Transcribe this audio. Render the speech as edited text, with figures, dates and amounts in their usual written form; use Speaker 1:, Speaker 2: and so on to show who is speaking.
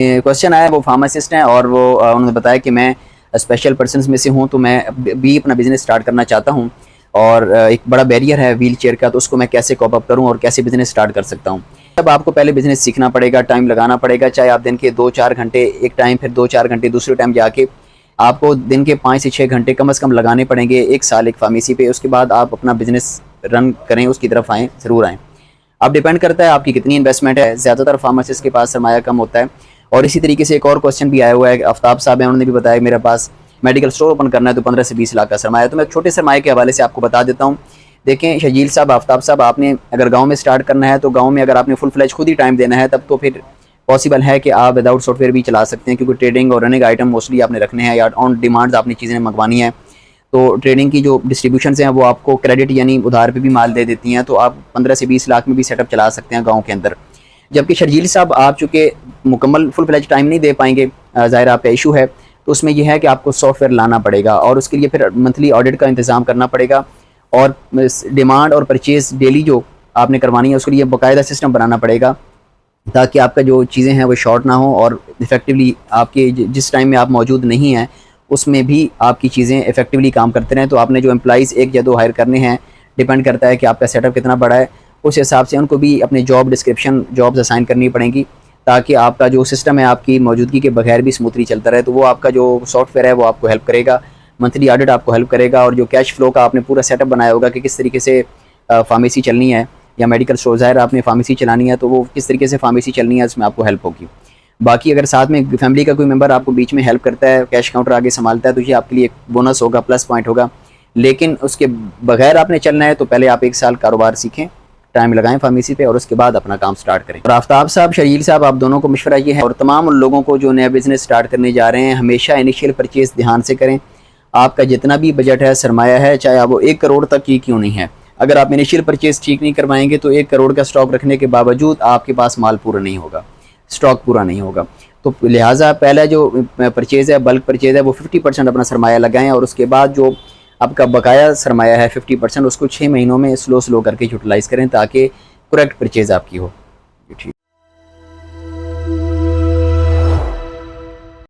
Speaker 1: Question आया, वो pharmacist हैं और वो उन्होंने बताया कि मैं स्पेशल पर्सनस में से हूँ, तो मैं भी अपना बिज़नेस स्टार्ट करना चाहता हूँ और एक बड़ा बैरियर है व्हील चेयर का, तो उसको मैं कैसे कॉप अप करूँ और कैसे बिज़नेस स्टार्ट कर सकता हूँ। अब आपको पहले बिज़नेस सीखना पड़ेगा, टाइम लगाना पड़ेगा, चाहे आप दिन के 2-4 घंटे एक टाइम, फिर 2-4 घंटे दूसरे टाइम जाके आपको दिन के 5 से 6 घंटे कम से कम लगाने पड़ेंगे 1 साल एक फार्मेसी पे। उसके बाद आप अपना बिज़नेस रन करें, उसकी तरफ आएँ, ज़रूर आएँ। अब डिपेंड करता है आपकी कितनी इन्वेस्टमेंट है। ज़्यादातर फार्मासिस्ट के पास सरमाया कम होता है। और इसी तरीके से एक और क्वेश्चन भी आया हुआ है, आफ्ताब साहब हैं, उन्होंने भी बताया मेरे पास मेडिकल स्टोर ओपन करना है तो 15 से 20 लाख का सरमाया। तो मैं छोटे सरमाए के हवाले से आपको बता देता हूँ। देखें शजील साहब, आफ्ताब साहब, आपने अगर गाँव में स्टार्ट करना है तो गाँव में अगर आपने फुल फ्लैज खुद ही टाइम देना है तब तो फिर पॉसिबल है कि आप विदाउट सॉफ्टवेयर भी चला सकते हैं, क्योंकि ट्रेडिंग और रनिंग आइटम मोस्टली आपने रखने हैं या ऑन डिमांड आपने चीज़ें मंगवानी है। तो ट्रेडिंग की जो डिस्ट्रीब्यूशन हैं वो आपको क्रेडिट यानी उधार पे भी माल दे देती हैं, तो आप 15 से 20 लाख में भी सेटअप चला सकते हैं गांव के अंदर। जबकि शर्जील साहब आप चूँकि मुकम्मल फुल फ्लैज टाइम नहीं दे पाएंगे, ज़ाहिर आपका इशू है, तो उसमें यह है कि आपको सॉफ्टवेयर लाना पड़ेगा और उसके लिए फिर मंथली ऑडिट का इंतज़ाम करना पड़ेगा और डिमांड और परचेज़ डेली जो आपने करवानी है उसके लिए बाकायदा सिस्टम बनाना पड़ेगा, ताकि आपका जो चीज़ें हैं वो शॉर्ट ना हो और इफ़ेक्टिवली आपके जिस टाइम में आप मौजूद नहीं हैं उसमें भी आपकी चीज़ें इफ़ेक्टिवली काम करते रहें। तो आपने जो एम्प्लॉइज़ 1 या 2 हायर करने हैं, डिपेंड करता है कि आपका सेटअप कितना बड़ा है, उस हिसाब से उनको भी अपने जॉब डिस्क्रिप्शन जॉब्स असाइन करनी पड़ेंगी, ताकि आपका जो सिस्टम है आपकी मौजूदगी के बगैर भी स्मूथली चलता रहे। तो वो आपका जो सॉफ्टवेयर है वो आपको हेल्प करेगा, मंथली ऑडिट आपको हेल्प करेगा, और जो कैश फ्लो का आपने पूरा सेटअप बनाया होगा कि किस तरीके से फार्मेसी चलनी है या मेडिकल स्टोर, ज़ाहिर आपने फार्मेसी चलानी है तो वो किस तरीके से फार्मेसी चलनी है उसमें आपको हेल्प होगी। बाकी अगर साथ में फैमिली का कोई मेंबर आपको बीच में हेल्प करता है, कैश काउंटर आगे संभालता है, तो ये आपके लिए एक बोनस होगा, प्लस पॉइंट होगा। लेकिन उसके बगैर आपने चलना है तो पहले आप 1 साल कारोबार सीखें, टाइम लगाएं फार्मेसी पे और उसके बाद अपना काम स्टार्ट करें। और आफ्ताब साहब, शरील साहब, आप दोनों को मशवरा ये है, और तमाम उन लोगों को जो नया बिज़नेस स्टार्ट करने जा रहे हैं, हमेशा इनिशियल परचेज़ ध्यान से करें। आपका जितना भी बजट है, सरमाया है, चाहे वो 1 करोड़ तक की क्यों नहीं है, अगर आप इनिशियल परचेज़ ठीक नहीं करवाएंगे तो 1 करोड़ का स्टॉक रखने के बावजूद आपके पास माल पूरा नहीं होगा, स्टॉक पूरा नहीं होगा। तो लिहाजा पहला जो परचेज़ है, बल्क परचेज़ है, वो 50% अपना सरमाया लगाएं और उसके बाद जो आपका बकाया सरमाया है 50% उसको 6 महीनों में स्लो करके यूटिलाइज़ करें, ताकि करेक्ट परचेज़ आपकी हो।